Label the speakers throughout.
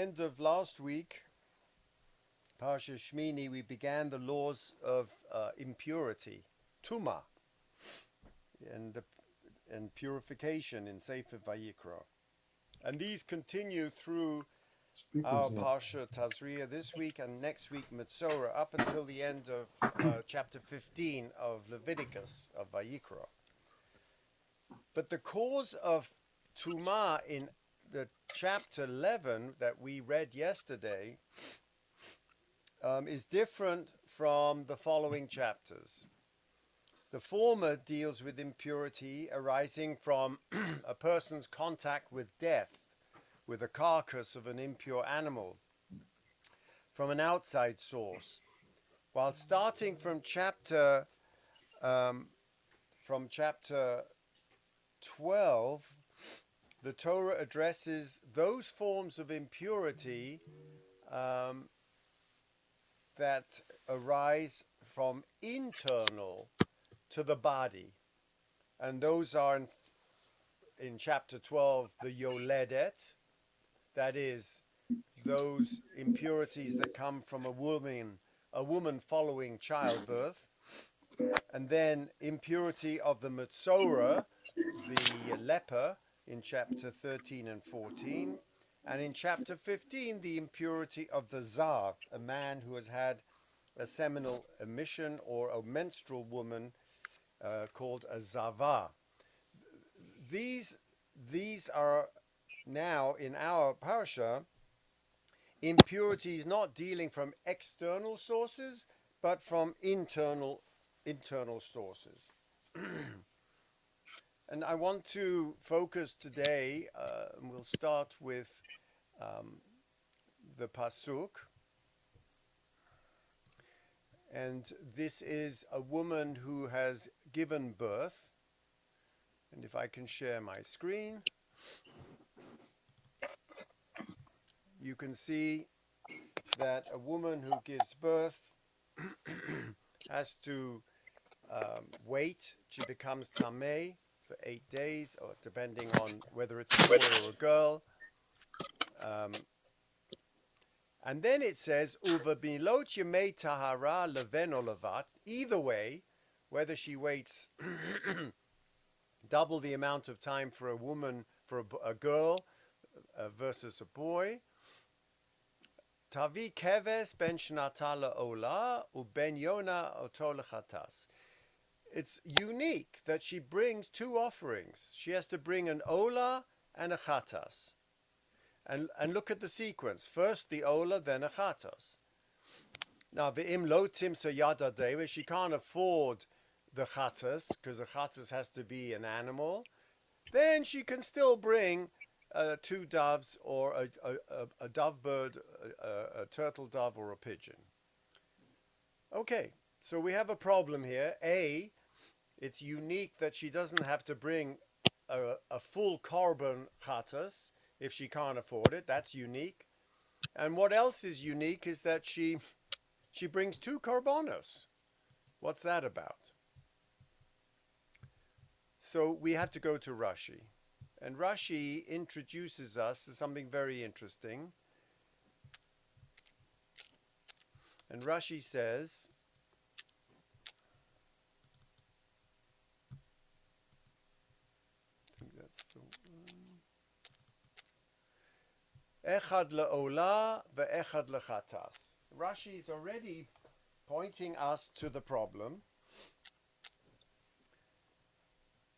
Speaker 1: end of last week, Parsha Shmini, we began the laws of impurity, Tuma, and purification in Sefer Vayikra. And these continue through our Parsha Tazria this week and next week Metzora, up until the end of chapter 15 of Leviticus, of Vayikra. But the cause of Tuma in the chapter 11 that we read yesterday is different from the following chapters. The former deals with impurity arising from a person's contact with death, with a carcass of an impure animal, from an outside source. While starting from chapter 12, the Torah addresses those forms of impurity that arise from internal to the body. And those are in chapter 12, the Yoledet, that is, those impurities that come from a woman following childbirth. And then impurity of the Metzora, the leper, in chapter 13 and 14. And in chapter 15, the impurity of the Zav, a man who has had a seminal emission, or a menstrual woman called a Zava. These are now in our parsha impurities not dealing from external sources, but from internal sources. And I want to focus today, and we'll start with the Pasuk. And this is a woman who has given birth. And if I can share my screen, you can see that a woman who gives birth has to wait. She becomes tameh for 8 days, or depending on whether it's a boy or a girl. And then it says, Uva bilot yemei tahara leven or levat. Either way, whether she waits double the amount of time for a woman, for a girl versus a boy. Tavi keves ben shnata le'ola uben yona oto lechatas. It's unique that she brings two offerings. She has to bring an ola and a chatas. And look at the sequence. First the ola, then a chatas. Now, ve'im lo timsa yada deva, she can't afford the chatas, because the chatas has to be an animal. Then she can still bring two doves, or a dove bird, a turtle dove, or a pigeon. Okay, so we have a problem here. A, it's unique that she doesn't have to bring a full korban chatas if she can't afford it. That's unique. And what else is unique is that she brings two korbanos. What's that about? So we have to go to Rashi. And Rashi introduces us to something very interesting. And Rashi says, I think that's the one. Echad le'ola ve'echad lechatas. Rashi is already pointing us to the problem.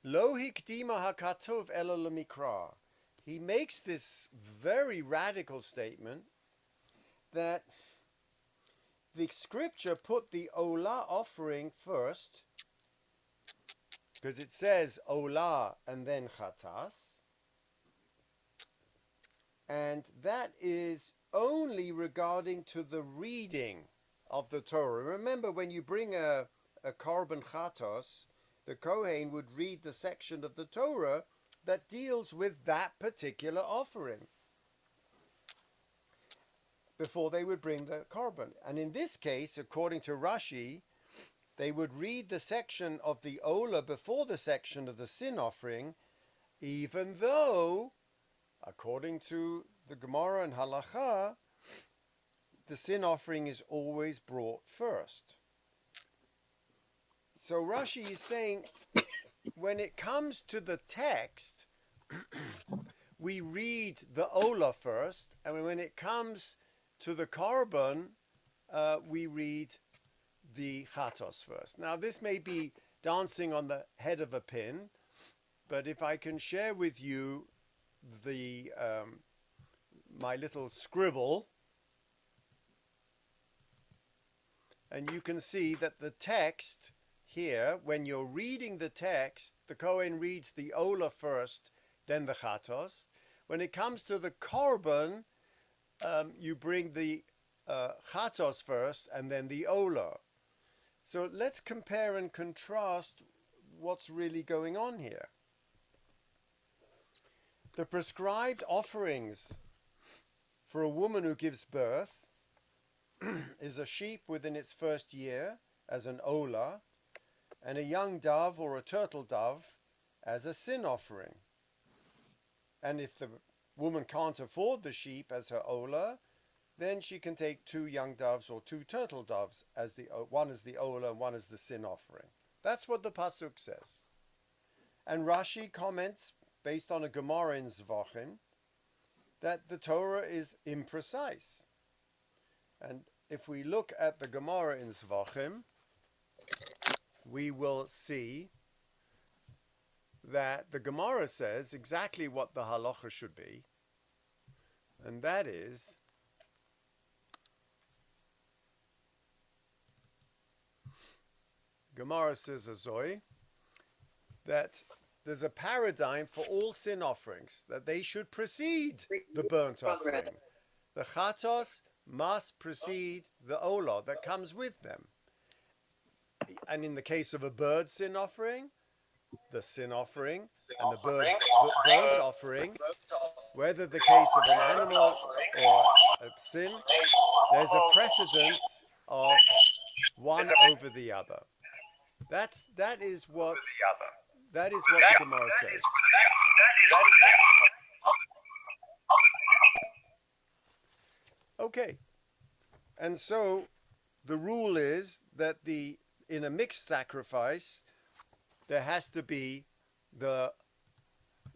Speaker 1: Lo hikdima hakatuv ela lemikra. He makes this very radical statement that the scripture put the ola offering first, because it says ola and then chatas, and that is only regarding to the reading of the Torah. Remember, when you bring a korban chatos, the Kohen would read the section of the Torah that deals with that particular offering before they would bring the korban. And in this case, according to Rashi, they would read the section of the ola before the section of the sin offering, even though, according to the Gemara and Halacha, the sin offering is always brought first. So Rashi is saying, when it comes to the text, we read the Ola first, and when it comes to the Korban, we read the Chatos first. Now, this may be dancing on the head of a pin, but if I can share with you the my little scribble, and you can see that the text here, when you're reading the text, the Kohen reads the Ola first, then the Chatos. When it comes to the Korban, you bring the Chatos first and then the Ola. So let's compare and contrast what's really going on here. The prescribed offerings for a woman who gives birth is a sheep within its first year as an Ola, and a young dove or a turtle dove as a sin offering. And if the woman can't afford the sheep as her Ola, then she can take 2 young doves or 2 turtle doves, as one is the Ola and one is the sin offering. That's what the Pasuk says. And Rashi comments, based on a Gemara in Zvachim, that the Torah is imprecise. And if we look at the Gemara in Zvachim, we will see that the Gemara says exactly what the halacha should be, and that is Gemara says Azoi that there's a paradigm for all sin offerings, that they should precede the burnt offering. The chatos must precede the olah that comes with them. And in the case of a bird sin offering, the sin offering and the burnt offering, whether the case of an animal or a sin, there's a precedence of one over the other. That is what the Gemara says. Okay, and so the rule is that in a mixed sacrifice, there has to be the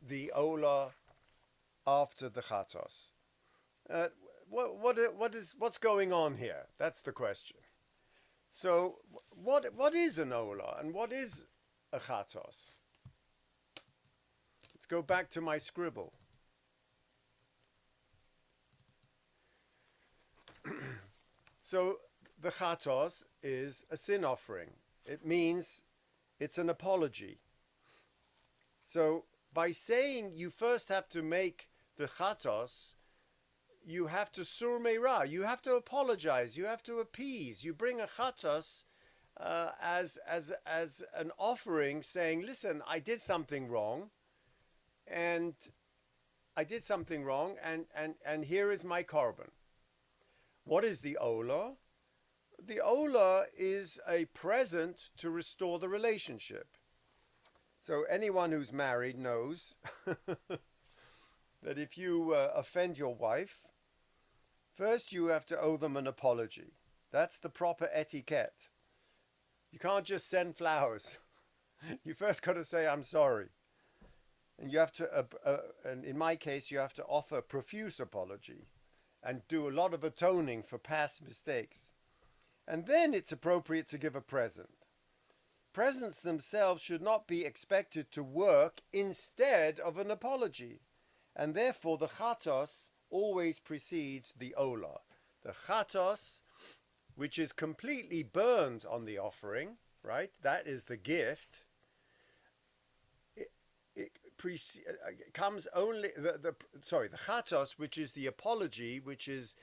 Speaker 1: olah after the chatos. What's going on here? That's the question. So what is an olah and what is a chatos? Let's go back to my scribble. So the chatos is a sin offering. It means it's an apology. So by saying you first have to make the chatos, you have to sur meira, you have to apologize, you have to appease. You bring a chatos as an offering, saying, listen, I did something wrong, and here is my korban. What is the olah? The olah is a present to restore the relationship. So anyone who's married knows that if you offend your wife, first you have to owe them an apology. That's the proper etiquette. You can't just send flowers. You first got to say, I'm sorry. And you have to, and in my case, you have to offer a profuse apology and do a lot of atoning for past mistakes. And then it's appropriate to give a present. Presents themselves should not be expected to work instead of an apology. And therefore the chatos always precedes the olah. The chatos, which is completely burned on the offering, right? That is the gift. It comes only, the chatos, which is the apology, which is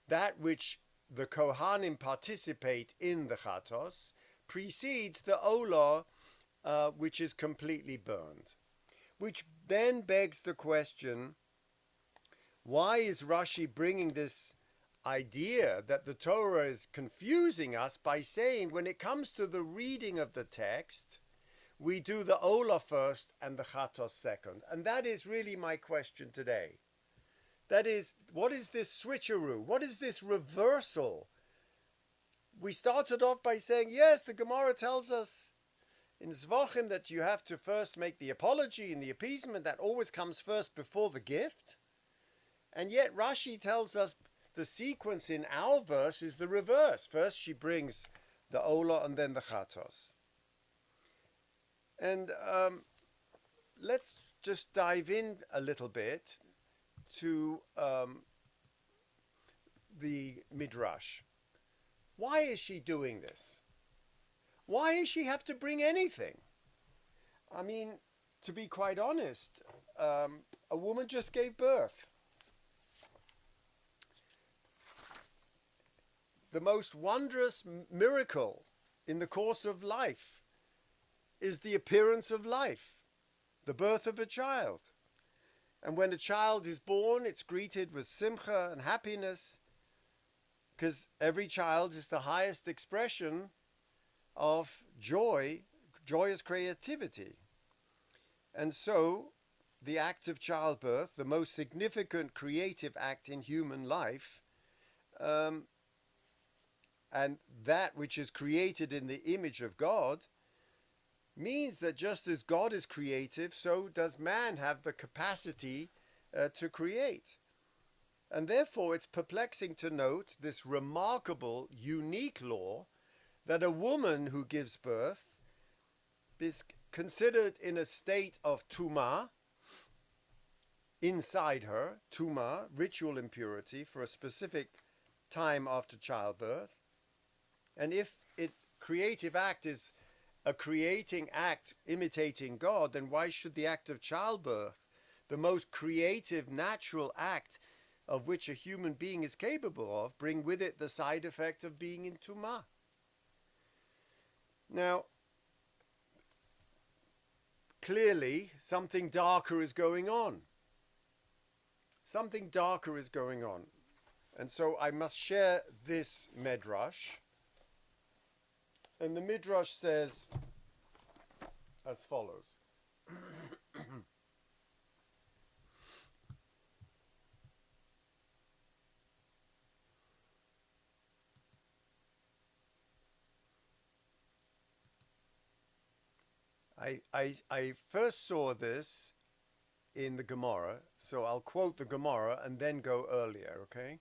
Speaker 1: that which the Kohanim participate in the chatos, precedes the olah, which is completely burned. Which then begs the question, why is Rashi bringing this idea that the Torah is confusing us by saying when it comes to the reading of the text, we do the olah first and the chatos second? And that is really my question today. That is, what is this switcheroo? What is this reversal? We started off by saying, yes, the Gemara tells us in Zvachim that you have to first make the apology and the appeasement. That always comes first before the gift. And yet Rashi tells us the sequence in our verse is the reverse. First she brings the Ola and then the Chatos. And let's just dive in a little bit to the Midrash. Why is she doing this? Why does she have to bring anything? I mean, to be quite honest, a woman just gave birth. The most wondrous miracle in the course of life is the appearance of life, the birth of a child. And when a child is born, it's greeted with simcha and happiness, because every child is the highest expression of joy, joyous creativity. And so the act of childbirth, the most significant creative act in human life, and that which is created in the image of God, means that just as God is creative, so does man have the capacity to create. And therefore it's perplexing to note this remarkable, unique law that a woman who gives birth is considered in a state of tumah, inside her, tumah, ritual impurity, for a specific time after childbirth. And if creative act is a creating act imitating God, then why should the act of childbirth, the most creative, natural act of which a human being is capable of, bring with it the side effect of being in tumah? Now, clearly, something darker is going on. Something darker is going on. And so I must share this Midrash. And the Midrash says as follows. I first saw this in the Gemara, so I'll quote the Gemara and then go earlier, okay?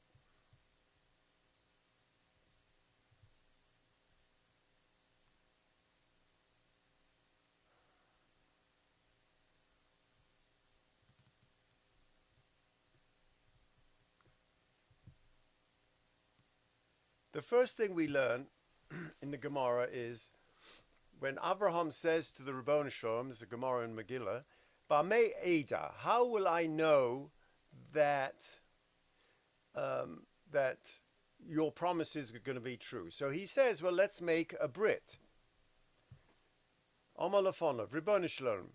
Speaker 1: The first thing we learn in the Gemara is when Abraham says to the Ribono Shel Olam, there's a Gemara in Megillah, Bamei Eda, how will I know that that your promises are going to be true? So he says, well, let's make a Brit. Omar Lafonov, Ribono Shel Olam.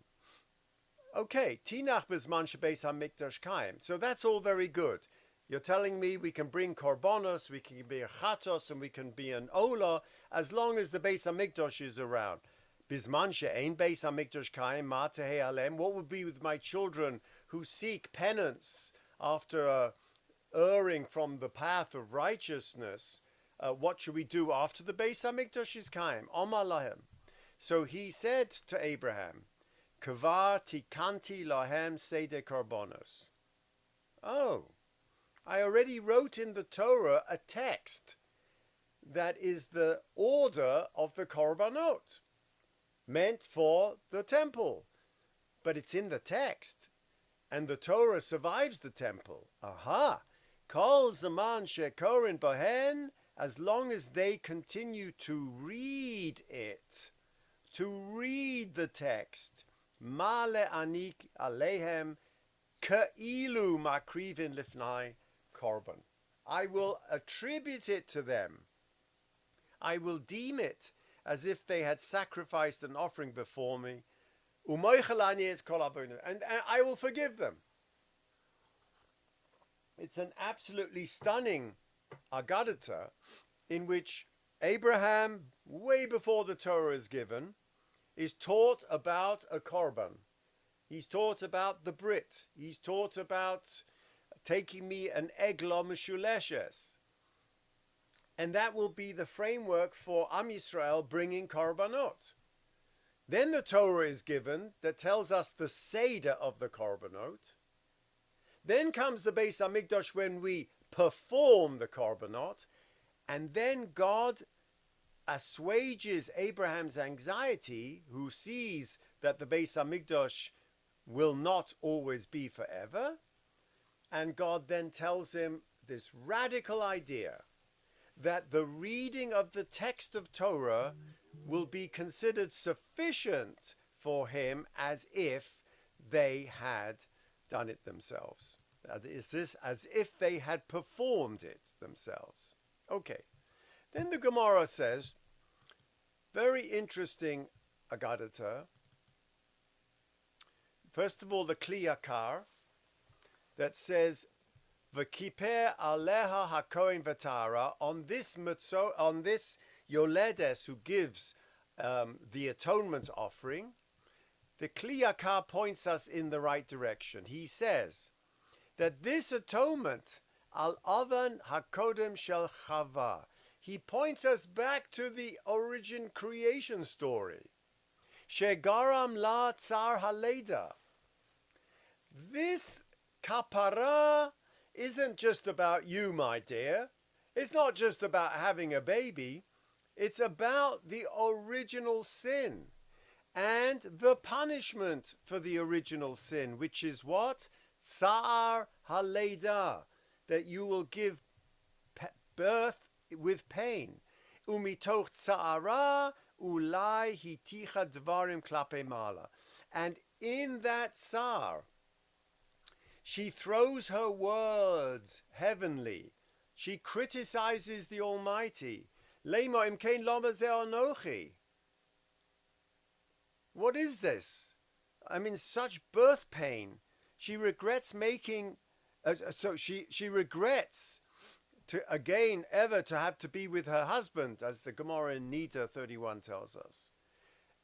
Speaker 1: Okay, Tinach Bezman Shebeis HaMikdash Kaim. So that's all very good. You're telling me we can bring korbanos, we can be a chatos, and we can be an ola, as long as the Beis HaMikdash is around. Bizman she'ein Beis HaMikdash kaim ma tehei alem. What would be with my children who seek penance after erring from the path of righteousness? What should we do after the Beis HaMikdash is kaim? Omar lahem. So he said to Abraham, Kavar tikanti lahem sede korbanos. Oh, I already wrote in the Torah a text that is the order of the korbanot, meant for the temple. But it's in the text, and the Torah survives the temple. Aha! Kol zaman shekorin bohen, as long as they continue to read it, to read the text. Male anik alehem keilu makrivin lifnai korban. I will attribute it to them. I will deem it as if they had sacrificed an offering before me. And I will forgive them. It's an absolutely stunning Agadah in which Abraham, way before the Torah is given, is taught about a korban. He's taught about the Brit. He's taught about taking me an eglo meshuleshes. And that will be the framework for Am Yisrael bringing korbanot. Then the Torah is given that tells us the seder of the korbanot. Then comes the Beis Hamikdash when we perform the korbanot. And then God assuages Abraham's anxiety, who sees that the Beis Hamikdash will not always be forever. And God then tells him this radical idea that the reading of the text of Torah will be considered sufficient for him as if they had done it themselves. That is, this as if they had performed it themselves. Okay. Then the Gemara says, very interesting Agadata. First of all, the Kli Yakar that says, V'kiper aleha hakohen v'tara, on this Yoledes who gives the atonement offering, the Kli Yakar points us in the right direction. He says that this atonement, al avan hakodem shel Chava, he points us back to the origin creation story. Shegaram la tsar haleda. This kapara isn't just about you, my dear. It's not just about having a baby. It's about the original sin and the punishment for the original sin, which is what? Tsar haleda, that you will give birth with pain. Umitoch tsara ulai hiticha dvarim klape mala. And in that tsar, she throws her words heavenly. She criticizes the Almighty. Lema imkein lama ze anochi. What is this? I'm in such birth pain. She regrets making, she regrets to again ever to have to be with her husband, as the Gemara in Nida 31 tells us.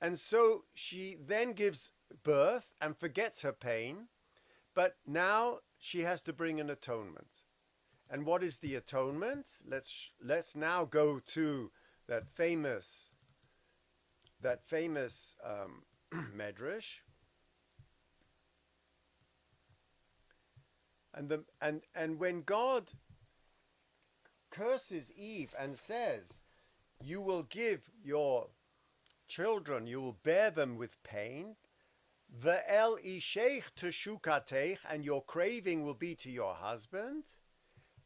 Speaker 1: And so she then gives birth and forgets her pain, but now she has to bring an atonement. And what is the atonement? Let's now go to that famous medrash. And when God curses Eve and says, you will give your children, you will bear them with pain, Ve'el isheich teshukateich, and your craving will be to your husband.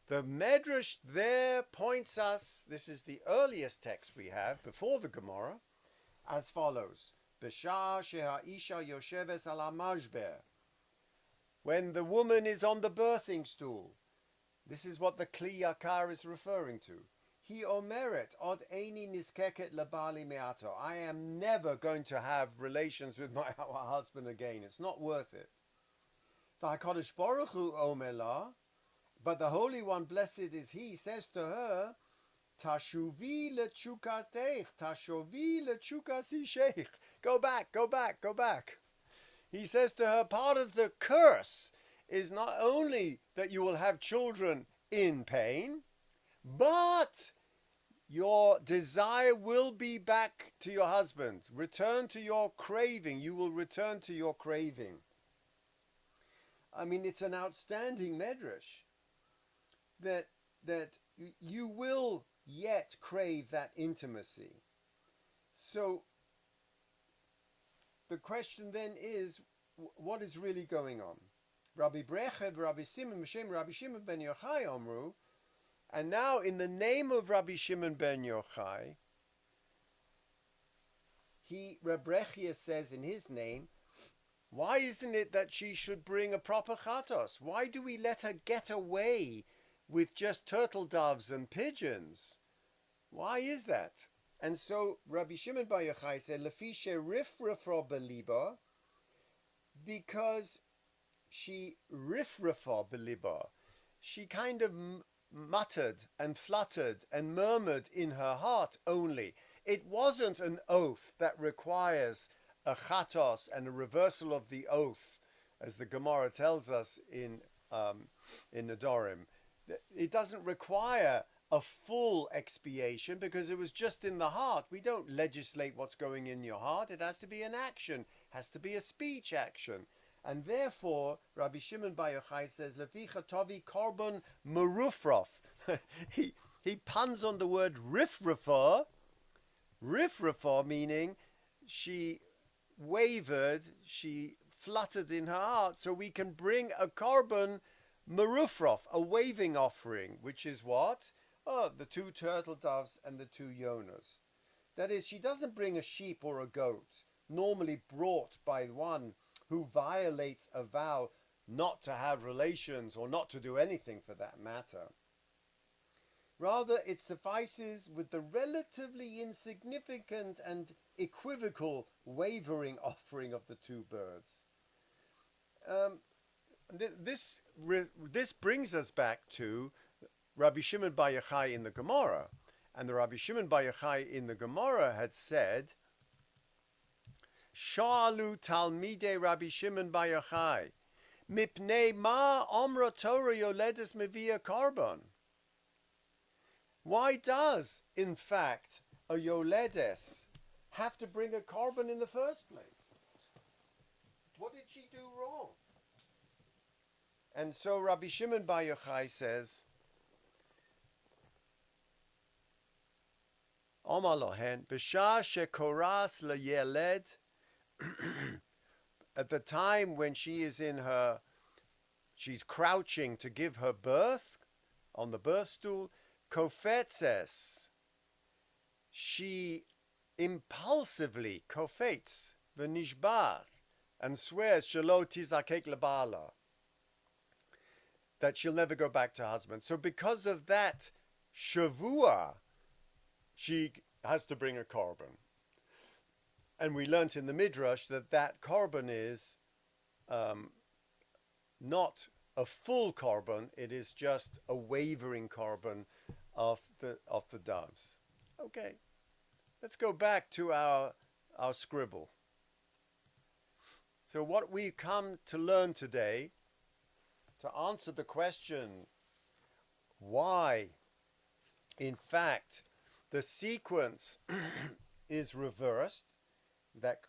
Speaker 1: The Medrash there points us, this is the earliest text we have before the Gemara, as follows. B'shah she'ha'isha yosheves ala mashber. When the woman is on the birthing stool, this is what the Kli Yakar is referring to. He omeret od eini niskeket labali me'ato. I am never going to have relations with my husband again. It's not worth it. V'HaKadosh Baruch Hu omela, but the Holy One, blessed is He, says to her, Tashuvi lechukateich, tashuvi lechukasisheich. Go back, go back, go back. He says to her, part of the curse is not only that you will have children in pain, but your desire will be back to your husband. Return to your craving. You will return to your craving. I mean, it's an outstanding medrash that you will yet crave that intimacy. So the question then is, what is really going on? Rabbi Breched, Rabbi Simon, Rabbi Shimon ben Yochai Omru, and now in the name of Rabbi Shimon ben Yochai, Reb Brechia says in his name, why isn't it that she should bring a proper chatos? Why do we let her get away with just turtle doves and pigeons? Why is that? And so Rabbi Shimon bar Yochai said, Lefi she'rifrafra beliba, because she rifrafa beliba, she kind of muttered and fluttered and murmured in her heart only. It wasn't an oath that requires a chatos and a reversal of the oath, as the Gemara tells us in in the Dorim. It doesn't require a full expiation because it was just in the heart. We don't legislate what's going in your heart. It has to be an action, has to be a speech action. And therefore, Rabbi Shimon Bar Yochai says, Leficha tovi korban merufrof. He puns on the word rifrafah. Rifrafah meaning she wavered, she fluttered in her heart. So we can bring a korban merufrof, a waving offering, which is what? Oh, the 2 turtle doves and the 2 yonas. That is, she doesn't bring a sheep or a goat, normally brought by one who violates a vow not to have relations or not to do anything for that matter. Rather, it suffices with the relatively insignificant and equivocal wavering offering of the 2 birds. This brings us back to Rabbi Shimon Bar Yochai in the Gemara. And the Rabbi Shimon Bar Yochai in the Gemara had said, Sha'alu talmidei Rabbi Shimon Bar Yochai, mipnei ma omra Torah yoledes mevia korban. Why does, in fact, a yoledes have to bring a korban in the first place? What did she do wrong? And so Rabbi Shimon Bar Yochai says, Omar lohen, b'shah shekoras leyeled, at the time when she is she's crouching to give her birth on the birth stool, kofetzes, she impulsively kofetz v'nishbath and swears shelo tizakek lebala, that she'll never go back to her husband. So because of that shavua, she has to bring a korban. And we learnt in the Midrash that korban is not a full korban, it is just a wavering korban of the doves. Okay, let's go back to our scribble. So what we come to learn today, to answer the question why, in fact, the sequence is reversed, that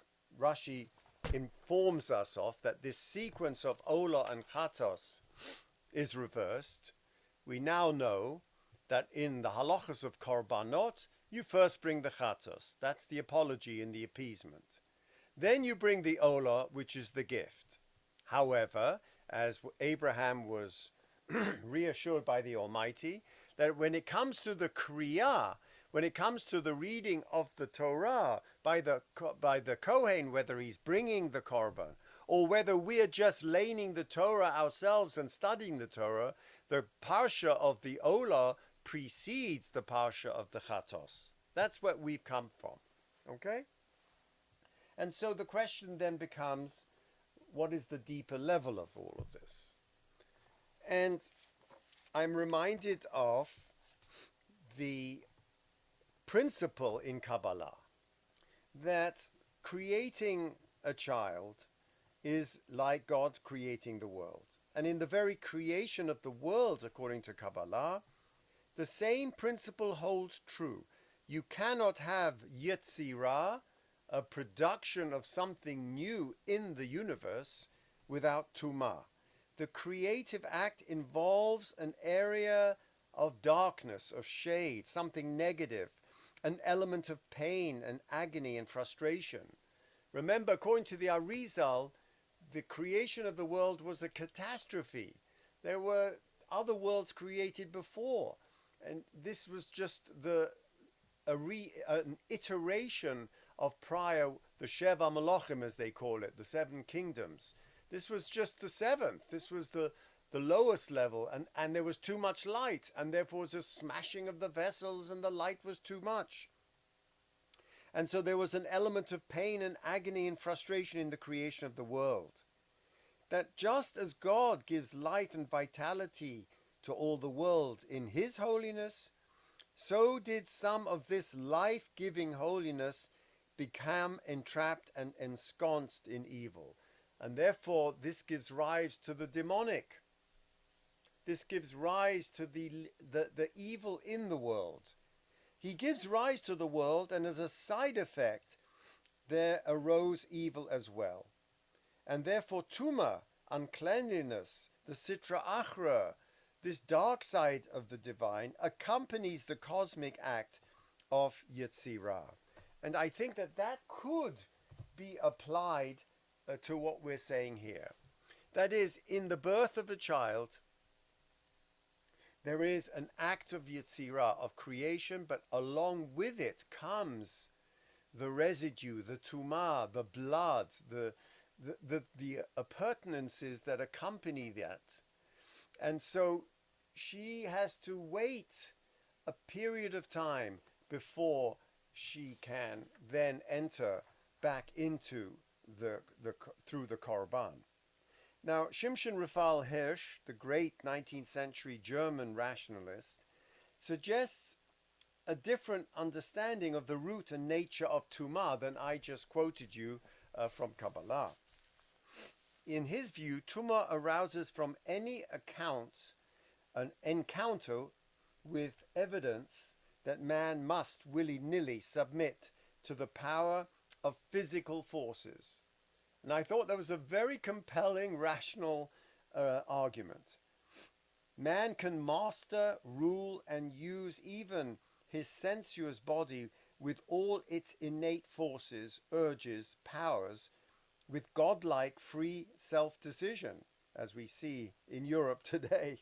Speaker 1: Rashi informs us of, that this sequence of Ola and Chatos is reversed. We now know that in the halachas of Korbanot, you first bring the Chatos. That's the apology and the appeasement. Then you bring the Ola, which is the gift. However, as Abraham was reassured by the Almighty, that when it comes to the Kriyah, when it comes to the reading of the Torah by the Kohen, whether he's bringing the Korban or whether we're just laning the Torah ourselves and studying the Torah, the Parsha of the Ola precedes the Parsha of the Chatos. That's what we've come from. Okay? And so the question then becomes, what is the deeper level of all of this? And I'm reminded of the principle in Kabbalah that creating a child is like God creating the world. And in the very creation of the world, according to Kabbalah, the same principle holds true. You cannot have Yetzirah, a production of something new in the universe, without Tumah. The creative act involves an area of darkness, of shade, something negative, an element of pain and agony and frustration. Remember, according to the Arizal, the creation of the world was a catastrophe. There were other worlds created before, and this was just an iteration of prior, the Sheva Malachim, as they call it, the 7 kingdoms. This was just the 7th. This was the lowest level, and there was too much light, and therefore was a smashing of the vessels, and the light was too much. And so there was an element of pain and agony and frustration in the creation of the world. That just as God gives life and vitality to all the world in his holiness, so did some of this life-giving holiness become entrapped and ensconced in evil. And therefore, this gives rise to the demonic. this gives rise to the evil in the world. He gives rise to the world, and as a side effect, there arose evil as well. And therefore, Tuma, uncleanliness, the Sitra Achra, this dark side of the divine, accompanies the cosmic act of Yetzirah. And I think that could be applied to what we're saying here. That is, in the birth of a child, there is an act of Yetzirah, of creation, but along with it comes the residue, the tumah, the blood, the appurtenances that accompany that. And so she has to wait a period of time before she can then enter back into through the korban. Now, Shimshon Raphael Hirsch, the great 19th century German rationalist, suggests a different understanding of the root and nature of Tumah than I just quoted you from Kabbalah. In his view, Tumah arouses from any an encounter with evidence that man must willy-nilly submit to the power of physical forces. And I thought that was a very compelling, rational argument. Man can master, rule, and use even his sensuous body with all its innate forces, urges, powers, with godlike free self-decision, as we see in Europe today,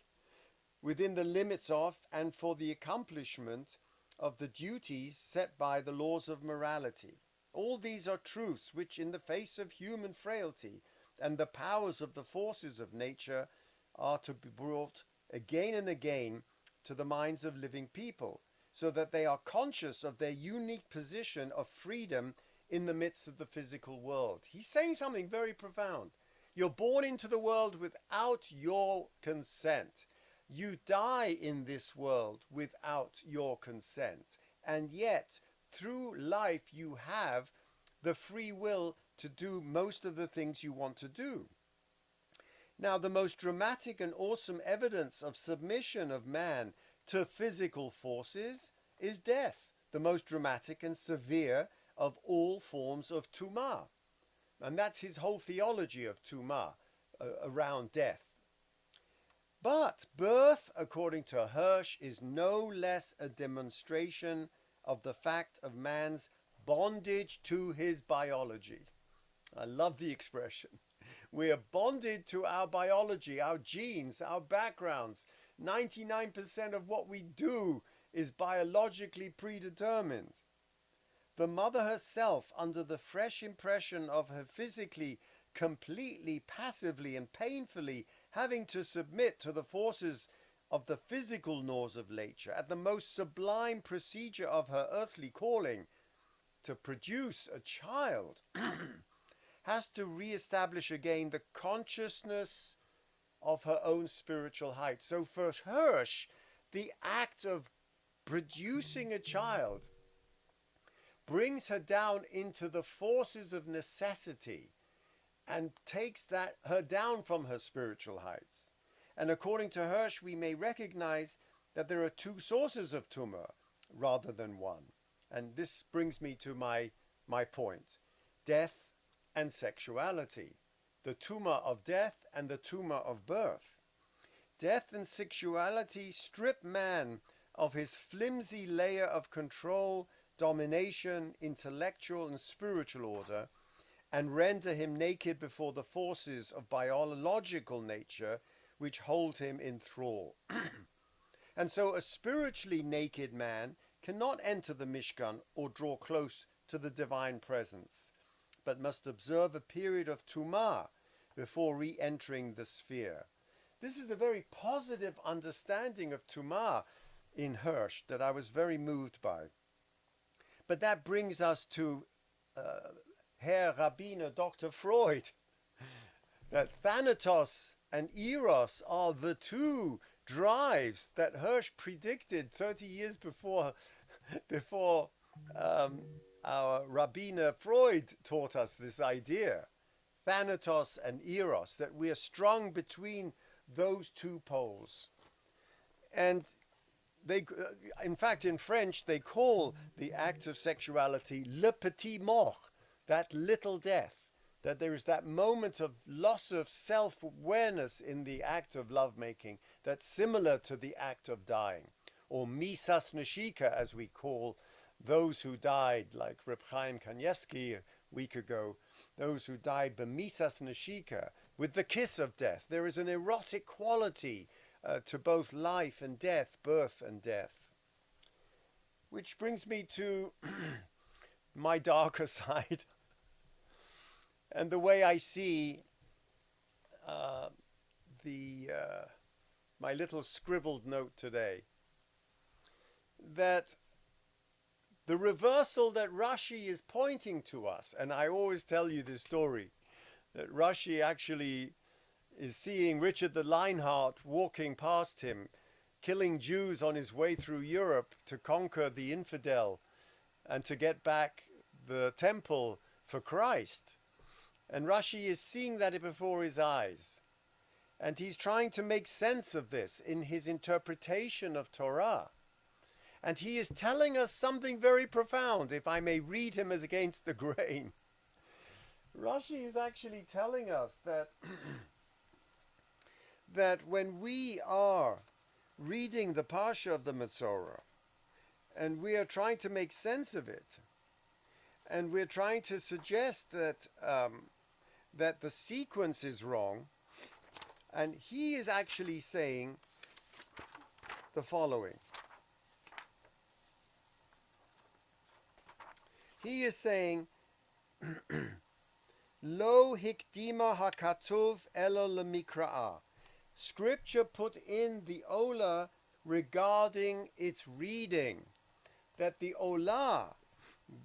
Speaker 1: within the limits of and for the accomplishment of the duties set by the laws of morality. All these are truths which, in the face of human frailty and the powers of the forces of nature, are to be brought again and again to the minds of living people, so that they are conscious of their unique position of freedom in the midst of the physical world. He's saying something very profound. You're born into the world without your consent. You die in this world without your consent. And yet, through life, you have the free will to do most of the things you want to do. Now, the most dramatic and awesome evidence of submission of man to physical forces is death, the most dramatic and severe of all forms of Tumah. And that's his whole theology of Tumah, around death. But birth, according to Hirsch, is no less a demonstration of the fact of man's bondage to his biology. I love the expression. We are bonded to our biology, our genes, our backgrounds. 99% of what we do is biologically predetermined. The mother herself, under the fresh impression of her physically, completely, passively, and painfully having to submit to the forces of the physical laws of nature, at the most sublime procedure of her earthly calling, to produce a child, has to re-establish again the consciousness of her own spiritual height. So for Hirsch, the act of producing a child brings her down into the forces of necessity and takes her down from her spiritual heights. And according to Hirsch, we may recognize that there are two sources of tumah rather than one. And this brings me to my point. Death and sexuality. The tumah of death and the tumah of birth. Death and sexuality strip man of his flimsy layer of control, domination, intellectual and spiritual order, and render him naked before the forces of biological nature which hold him in thrall. And so a spiritually naked man cannot enter the Mishkan or draw close to the divine presence, but must observe a period of tumah before re-entering the sphere. This is a very positive understanding of tumah in Hirsch that I was very moved by. But that brings us to Herr Rabbiner Dr. Freud, that Thanatos and Eros are the two drives that Hirsch predicted 30 years before our Rabbiner Freud taught us this idea. Thanatos and Eros, that we are strung between those two poles. And they, in fact, in French, they call the act of sexuality le petit mort, that little death, that there is that moment of loss of self-awareness in the act of lovemaking that's similar to the act of dying, or misas neshika, as we call those who died, like Reb Chaim Kanievsky a week ago, those who died b'misas neshika, with the kiss of death. There is an erotic quality to both life and death, birth and death. Which brings me to my darker side and the way I see my little scribbled note today. That the reversal that Rashi is pointing to us, and I always tell you this story, that Rashi actually is seeing Richard the Lionheart walking past him, killing Jews on his way through Europe to conquer the infidel and to get back the temple for Christ. And Rashi is seeing that before his eyes. And he's trying to make sense of this in his interpretation of Torah. And he is telling us something very profound, if I may read him as against the grain. Rashi is actually telling us that that when we are reading the Parsha of the Metzorah, and we are trying to make sense of it, and we're trying to suggest that that the sequence is wrong, and he is actually saying the following. He is saying, Lo hikdima hakatuv elo lemikra'ah. Scripture put in the Olah regarding its reading. That the Olah,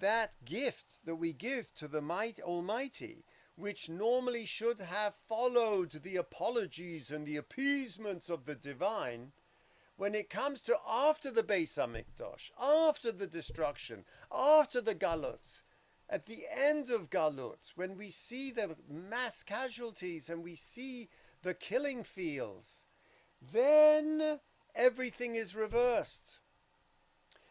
Speaker 1: that gift that we give to the Almighty, which normally should have followed the apologies and the appeasements of the divine, when it comes to after the Beis HaMikdash, after the destruction, after the Galut, at the end of Galut, when we see the mass casualties and we see the killing fields, then everything is reversed.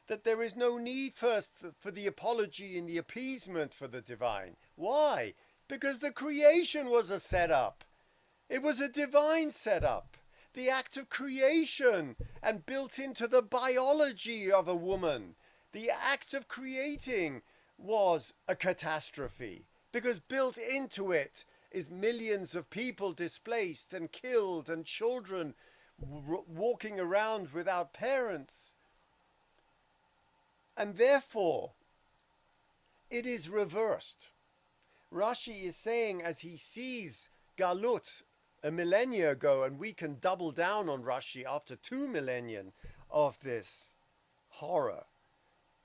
Speaker 1: That there is no need first for the apology and the appeasement for the divine. Why? Because the creation was a setup. It was a divine setup. The act of creation, and built into the biology of a woman. The act of creating was a catastrophe, because built into it is millions of people displaced and killed, and children walking around without parents. And therefore, it is reversed. Rashi is saying, as he sees Galut a millennia ago, and we can double down on Rashi after 2 millennia of this horror.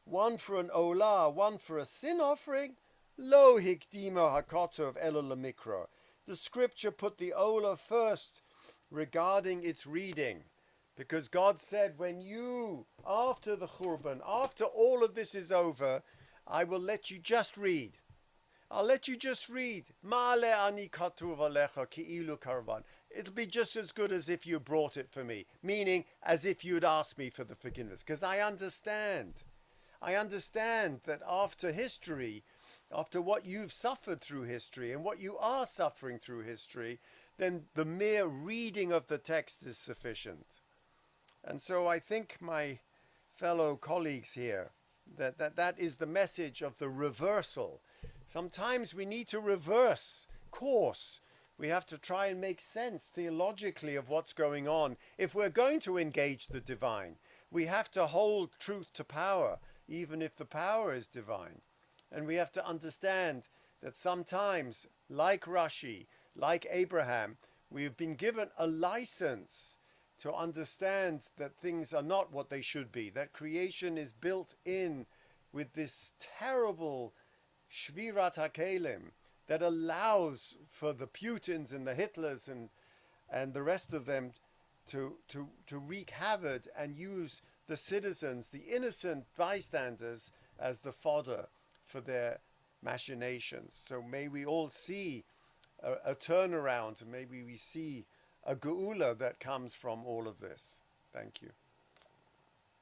Speaker 1: One for an Olah, one for a sin offering. Lo hikdima hakotov elo lemikra. The scripture put the Olah first regarding its reading. Because God said, when you, after the Churban, after all of this is over, I will let you just read. I'll let you just read. Ma'ale ani katuv alecha ki'ilu karban. It'll be just as good as if you brought it for me. Meaning, as if you'd asked me for the forgiveness. Because I understand. I understand that after history, after what you've suffered through history and what you are suffering through history, then the mere reading of the text is sufficient. And so I think, my fellow colleagues here, that is the message of the reversal. Sometimes we need to reverse course. We have to try and make sense theologically of what's going on. If we're going to engage the divine, we have to hold truth to power, even if the power is divine. And we have to understand that sometimes, like Rashi, like Abraham, we've been given a license to understand that things are not what they should be, that creation is built in with this terrible Shvirat HaKelim that allows for the Putins and the Hitlers and the rest of them to wreak havoc and use the citizens, the innocent bystanders, as the fodder for their machinations. So may we all see a turnaround, and maybe we see a geula that comes from all of this. Thank you.